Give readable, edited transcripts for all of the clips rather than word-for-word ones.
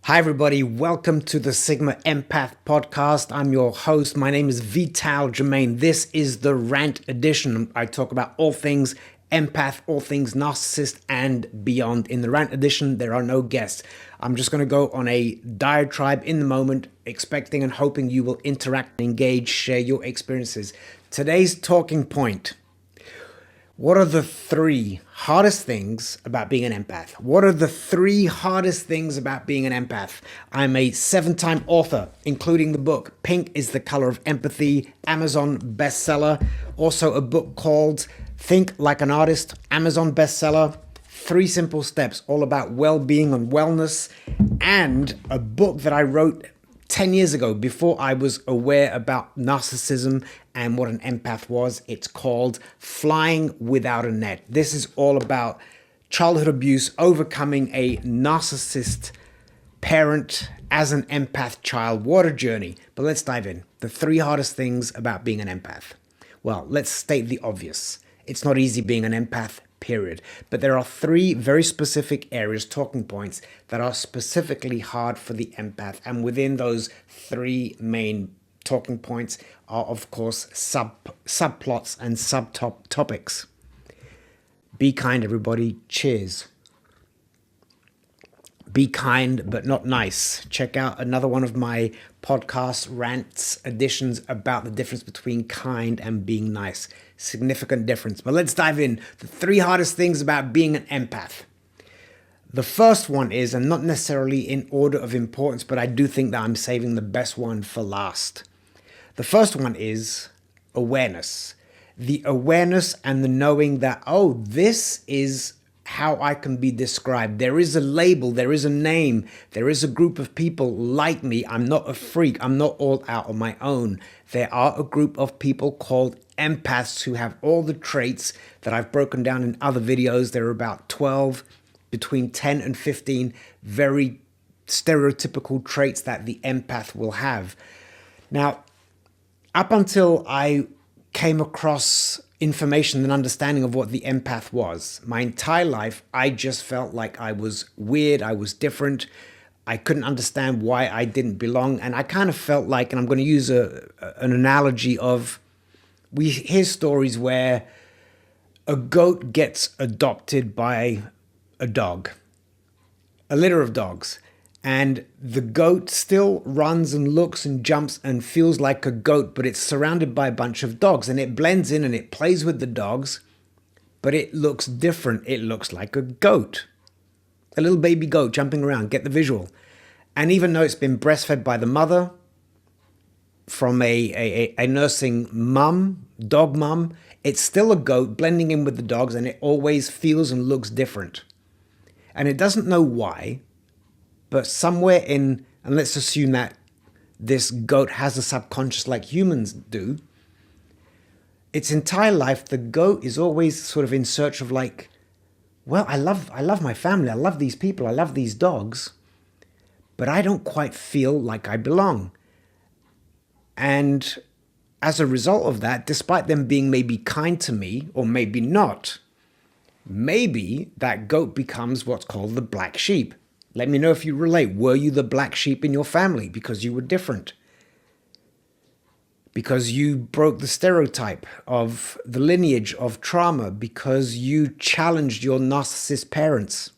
Hi, everybody. Welcome to the Sigma Empath podcast. I'm your host. My name is Germaine. This is the rant edition. I talk about all things empath, all things narcissist, and beyond. In the rant edition, there are no guests. I'm just going to go on a diatribe in the moment, expecting and hoping you will interact, engage, share your experiences. Today's talking point. What are the three hardest things about being an empath? What are the three hardest things about being an empath? I'm a 7-time author, including the book Pink is the Color of Empathy, Amazon bestseller. Also a book called Think Like an Artist, Amazon bestseller. 3 Simple Steps, all about well-being and wellness. And a book that I wrote 10 years ago, before I was aware about narcissism and what an empath was. It's called Flying Without a Net. This is all about childhood abuse, overcoming a narcissist parent as an empath child. What a journey. But let's dive in. The 3 hardest things about being an empath. Well, let's state the obvious. It's not easy being an empath, period. But there are 3 very specific areas, talking points, that are specifically hard for the empath. And within those 3 main talking points are, of course, subplots and subtopics. Be kind, everybody. Cheers. Be kind, but not nice. Check out another one of my podcast rants editions about the difference between kind and being nice. Significant difference. But let's dive in. The 3 hardest things about being an empath. The first one is, and not necessarily in order of importance, but I do think that I'm saving the best one for last. The first one is awareness. The awareness and the knowing that, oh, this is how I can be described. There is a label, there is a name, there is a group of people like me. I'm not a freak. I'm not all out on my own. There are a group of people called empaths who have all the traits that I've broken down in other videos. There are about 12, between 10 and 15 very stereotypical traits that the empath will have. Now, up until I came across information and understanding of what the empath was, my entire life, I just felt like I was weird, I was different. I couldn't understand why I didn't belong. And I kind of felt like, and I'm going to use an analogy of, we hear stories where a goat gets adopted by a dog, a litter of dogs, and the goat still runs and looks and jumps and feels like a goat, but it's surrounded by a bunch of dogs, and it blends in and it plays with the dogs, but it looks different. It looks like a goat, a little baby goat jumping around. Get the visual. And even though it's been breastfed by the mother from a nursing mum, dog mum, it's still a goat blending in with the dogs, and it always feels and looks different. And it doesn't know why, but somewhere in, and let's assume that this goat has a subconscious like humans do, its entire life, the goat is always sort of in search of like, well, I love my family, I love these people, I love these dogs, but I don't quite feel like I belong. And as a result of that, despite them being maybe kind to me, or maybe not, maybe that goat becomes what's called the black sheep. Let me know if you relate. Were you the black sheep in your family because you were different? Because you broke the stereotype of the lineage of trauma, because you challenged your narcissist parents,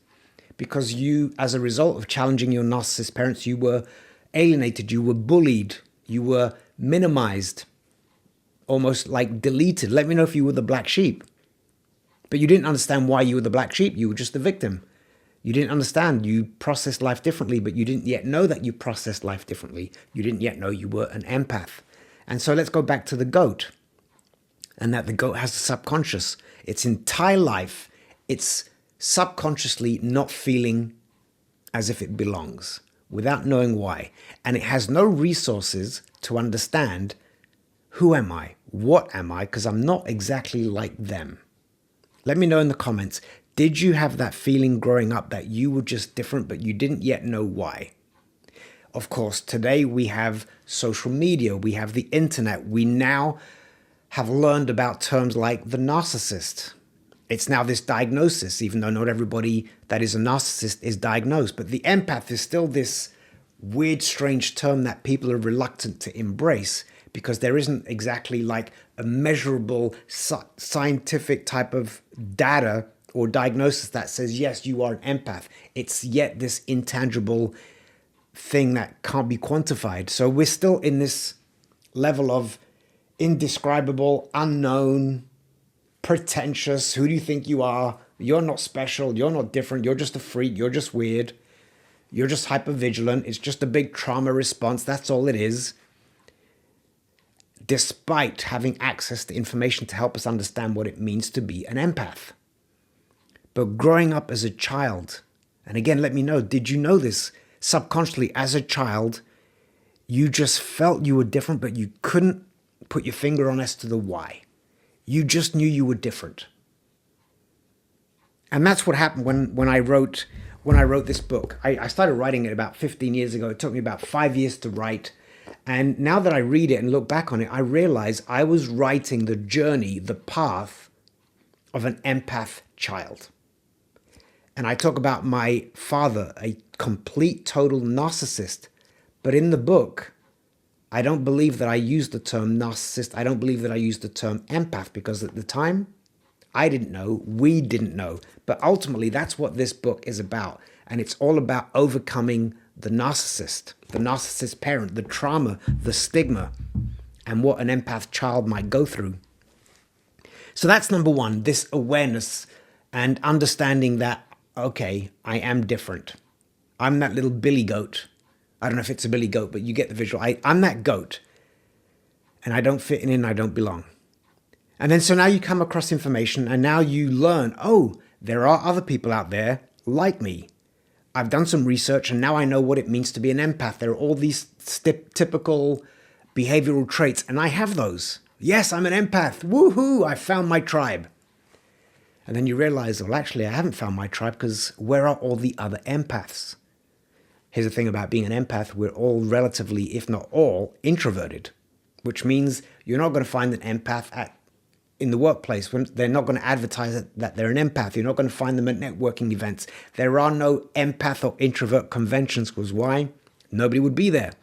because you, as a result of challenging your narcissist parents, you were alienated, you were bullied, you were minimized, almost like deleted. Let me know if you were the black sheep. But you didn't understand why you were the black sheep. You were just the victim. You didn't understand. You processed life differently, but you didn't yet know that you processed life differently. You didn't yet know you were an empath. And so let's go back to the goat, and that the goat has a subconscious. Its entire life, it's subconsciously not feeling as if it belongs, without knowing why. And it has no resources to understand, who am I? What am I? Because I'm not exactly like them. Let me know in the comments, did you have that feeling growing up that you were just different, but you didn't yet know why? Of course, today we have social media, we have the internet. We now have learned about terms like the narcissist. It's now this diagnosis, even though not everybody that is a narcissist is diagnosed. But the empath is still this weird, strange term that people are reluctant to embrace because there isn't exactly like a measurable scientific type of data or diagnosis that says, yes, you are an empath. It's yet this intangible thing that can't be quantified. So we're still in this level of indescribable, unknown, pretentious. Who do you think you are? You're not special. You're not different. You're just a freak. You're just weird. You're just hypervigilant. It's just a big trauma response. That's all it is. Despite having access to information to help us understand what it means to be an empath. But growing up as a child, and again, let me know, did you know this? Subconsciously, as a child, you just felt you were different, but you couldn't put your finger on as to the why. You just knew you were different. And that's what happened when I wrote this book. I started writing it about 15 years ago. It took me about 5 years to write. And now that I read it and look back on it, I realize I was writing the journey, the path of an empath child. And I talk about my father, a complete, total narcissist. But in the book, I don't believe that I used the term narcissist. I don't believe that I used the term empath because at the time, I didn't know, we didn't know. But ultimately, that's what this book is about. And it's all about overcoming the narcissist parent, the trauma, the stigma, and what an empath child might go through. So that's number one, this awareness and understanding that, okay, I am different. I'm that little billy goat. I don't know if it's a billy goat, but you get the visual. I'm that goat. And I don't fit in and I don't belong. And then so now you come across information and now you learn, oh, there are other people out there like me. I've done some research and now I know what it means to be an empath. There are all these typical behavioral traits and I have those. Yes, I'm an empath. Woohoo, I found my tribe. And then you realize, well, actually, I haven't found my tribe because where are all the other empaths? Here's the thing about being an empath. We're all relatively, if not all, introverted, which means you're not going to find an empath in the workplace. When they're not going to advertise that they're an empath. You're not going to find them at networking events. There are no empath or introvert conventions because why? Nobody would be there.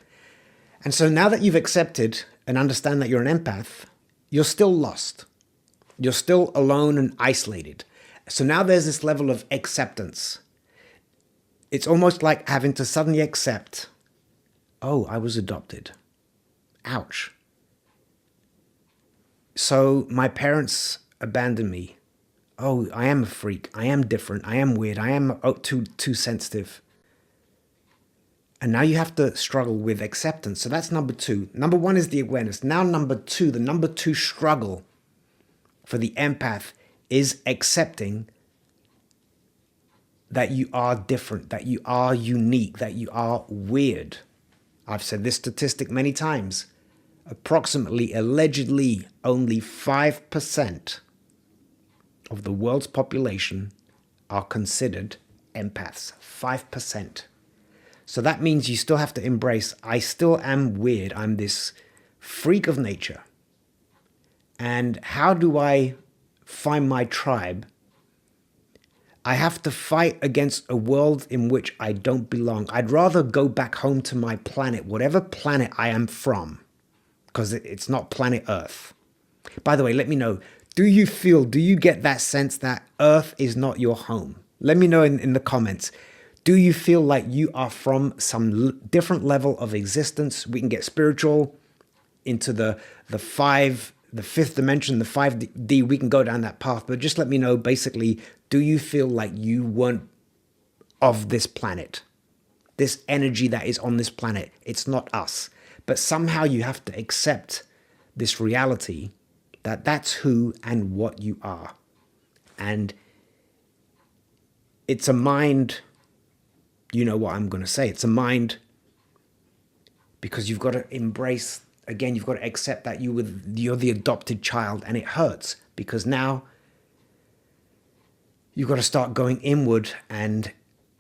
And so now that you've accepted and understand that you're an empath, you're still lost. You're still alone and isolated. So now there's this level of acceptance. It's almost like having to suddenly accept, oh, I was adopted. Ouch. So my parents abandoned me. Oh, I am a freak. I am different. I am weird. I am too sensitive. And now you have to struggle with acceptance. So that's number two. Number one is the awareness. Now number two, the number two struggle for the empath is accepting that you are different, that you are unique, that you are weird. I've said this statistic many times. Approximately, allegedly, only 5% of the world's population are considered empaths. 5%. So that means you still have to embrace, I still am weird. I'm this freak of nature. And how do I find my tribe? I have to fight against a world in which I don't belong. I'd rather go back home to my planet, whatever planet I am from, because it's not planet Earth. By the way, let me know, do you get that sense that Earth is not your home? Let me know in the comments. Do you feel like you are from some different level of existence? We can get spiritual into the fifth dimension, the 5D. We can go down that path, but just let me know, basically, do you feel like you weren't of this planet? This energy that is on this planet, it's not us. But somehow you have to accept this reality that that's who and what you are. And it's a mind, you know what I'm going to say, it's a mind, because you've got to embrace, again, you've got to accept that you're the adopted child, and it hurts because now you've got to start going inward and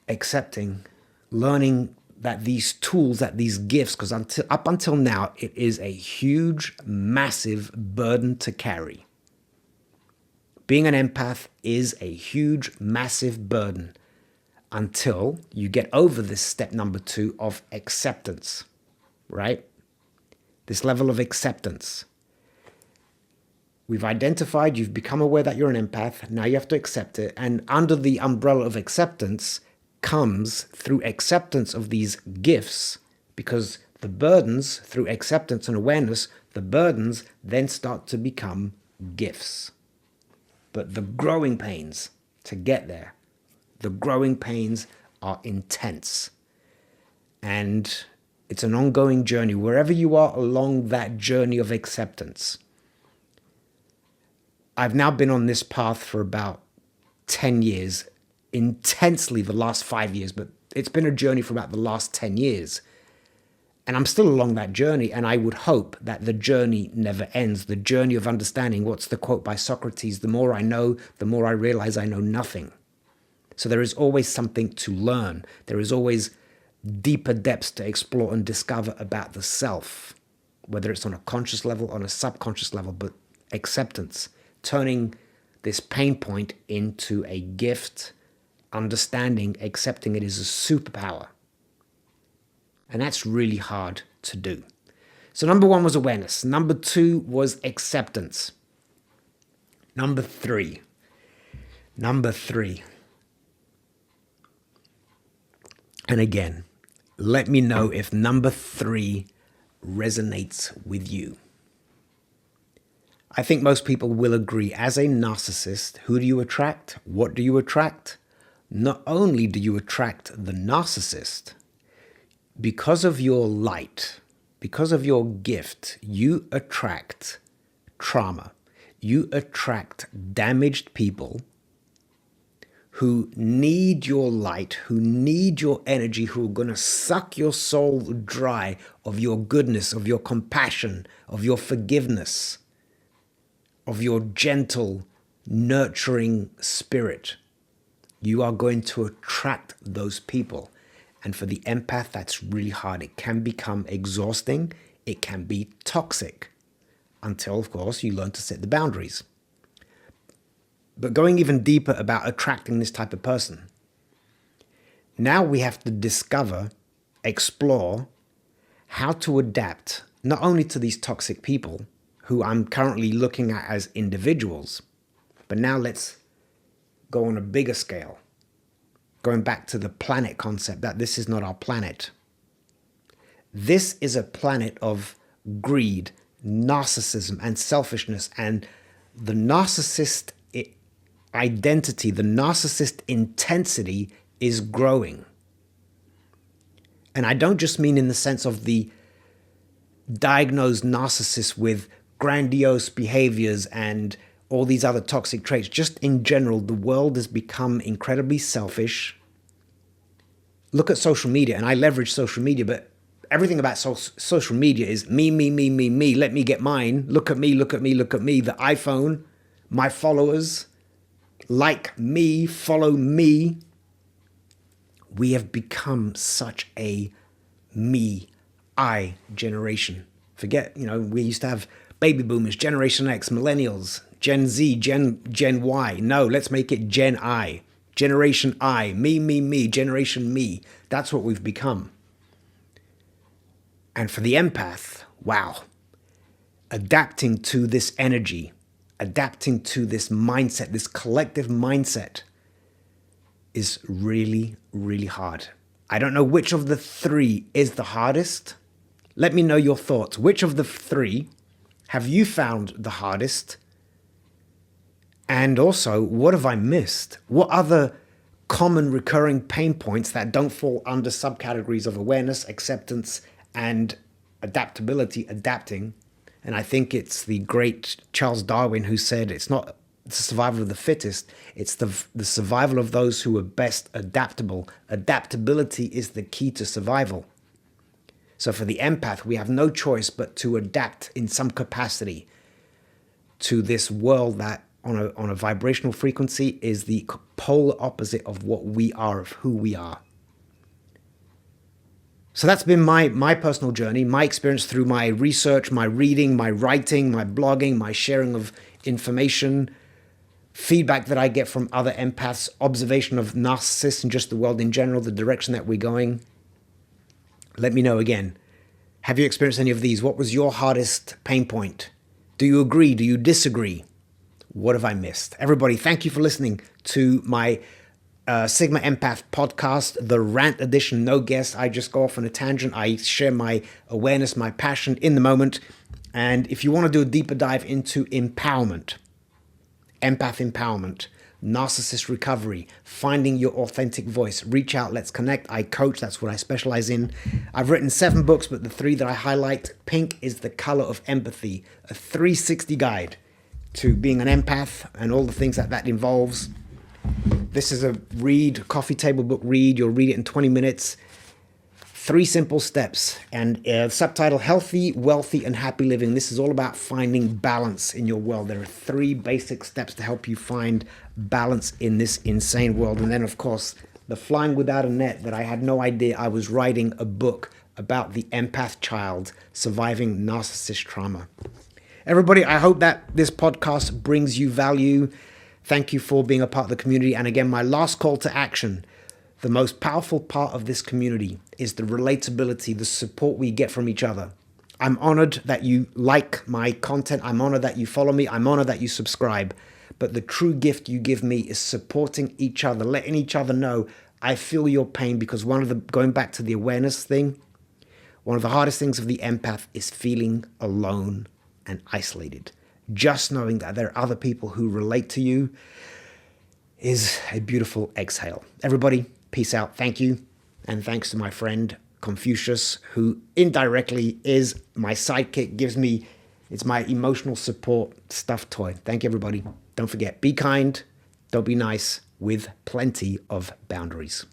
accepting, learning that these tools, that these gifts, because up until now, it is a huge, massive burden to carry. Being an empath is a huge, massive burden. until you get over this step number 2 of acceptance, right? This level of acceptance. We've identified, you've become aware that you're an empath. Now you have to accept it. And under the umbrella of acceptance comes, through acceptance of these gifts, because the burdens, through acceptance and awareness, the burdens then start to become gifts. But the growing pains to get there, the growing pains are intense. And it's an ongoing journey, wherever you are along that journey of acceptance. I've now been on this path for about 10 years, intensely the last 5 years, but it's been a journey for about the last 10 years. And I'm still along that journey, and I would hope that the journey never ends. The journey of understanding. What's the quote by Socrates? The more I know, the more I realize I know nothing. So there is always something to learn. There is always deeper depths to explore and discover about the self, whether it's on a conscious level, on a subconscious level, but acceptance, turning this pain point into a gift, understanding, accepting it is a superpower. And that's really hard to do. So number 1 was awareness. Number 2 was acceptance. Number three. And again, let me know if number 3 resonates with you. I think most people will agree, as a narcissist, who do you attract? What do you attract? Not only do you attract the narcissist, because of your light, because of your gift, you attract trauma. You attract damaged people who need your light, who need your energy, who are going to suck your soul dry of your goodness, of your compassion, of your forgiveness, of your gentle, nurturing spirit. You are going to attract those people. And for the empath, that's really hard. It can become exhausting. It can be toxic until, of course, you learn to set the boundaries. But going even deeper about attracting this type of person, now we have to discover, explore how to adapt not only to these toxic people who I'm currently looking at as individuals, but now let's go on a bigger scale. Going back to the planet concept, that this is not our planet. This is a planet of greed, narcissism, and selfishness. And the narcissist identity, the narcissist intensity is growing. And I don't just mean in the sense of the diagnosed narcissist with grandiose behaviors and all these other toxic traits. Just in general, the world has become incredibly selfish. Look at social media, and I leverage social media, but everything about social media is me, me, me, me, me. Let me get mine. Look at me, look at me, look at me. The iPhone, my followers, like me, follow me. We have become such a me, I generation. Forget, we used to have baby boomers, Generation X, millennials, Gen Z, Gen Y. No, let's make it Gen I. Generation I, me, me, me, generation me. That's what we've become. And for the empath, wow, adapting to this energy, adapting to this mindset, this collective mindset is really, really hard. I don't know which of the 3 is the hardest. Let me know your thoughts. Which of the 3 have you found the hardest? And also, what have I missed? What other common recurring pain points that don't fall under subcategories of awareness, acceptance, and adaptability, adapting? And I think it's the great Charles Darwin who said it's not the survival of the fittest, it's the survival of those who are best adaptable. Adaptability is the key to survival. So for the empath, we have no choice but to adapt in some capacity to this world that on a vibrational frequency is the polar opposite of what we are, of who we are. So that's been my personal journey, my experience through my research, my reading, my writing, my blogging, my sharing of information feedback that I get from other empaths, observation of narcissists and just the world in general, the direction that we're going. Let me know again. Have you experienced any of these? What was your hardest pain point? Do you agree? Do you disagree? What have I missed? Everybody, thank you for listening to my Sigma Empath podcast, the rant edition, no guest. I just go off on a tangent. I share my awareness, my passion in the moment. And if you want to do a deeper dive into empowerment, empath empowerment, narcissist recovery, finding your authentic voice, reach out, let's connect. I coach, that's what I specialize in. I've written 7 books, but the 3 that I highlight, pink is the color of empathy, a 360 guide to being an empath and all the things that that involves. This is a coffee table book read. You'll read it in 20 minutes. 3 simple steps, and subtitle, Healthy, Wealthy, and Happy Living. This is all about finding balance in your world. There are 3 basic steps to help you find balance in this insane world. And then, of course, The Flying Without a Net, that I had no idea I was writing a book about the empath child surviving narcissist trauma. Everybody, I hope that this podcast brings you value. Thank you for being a part of the community. And again, my last call to action. The most powerful part of this community is the relatability, the support we get from each other. I'm honored that you like my content. I'm honored that you follow me. I'm honored that you subscribe. But the true gift you give me is supporting each other, letting each other know I feel your pain, because going back to the awareness thing, one of the hardest things of the empath is feeling alone and isolated. Just knowing that there are other people who relate to you is a beautiful exhale. Everybody, peace out. Thank you. And thanks to my friend Confucius, who indirectly is my sidekick, it's my emotional support stuffed toy. Thank you, everybody. Don't forget, be kind, don't be nice, with plenty of boundaries.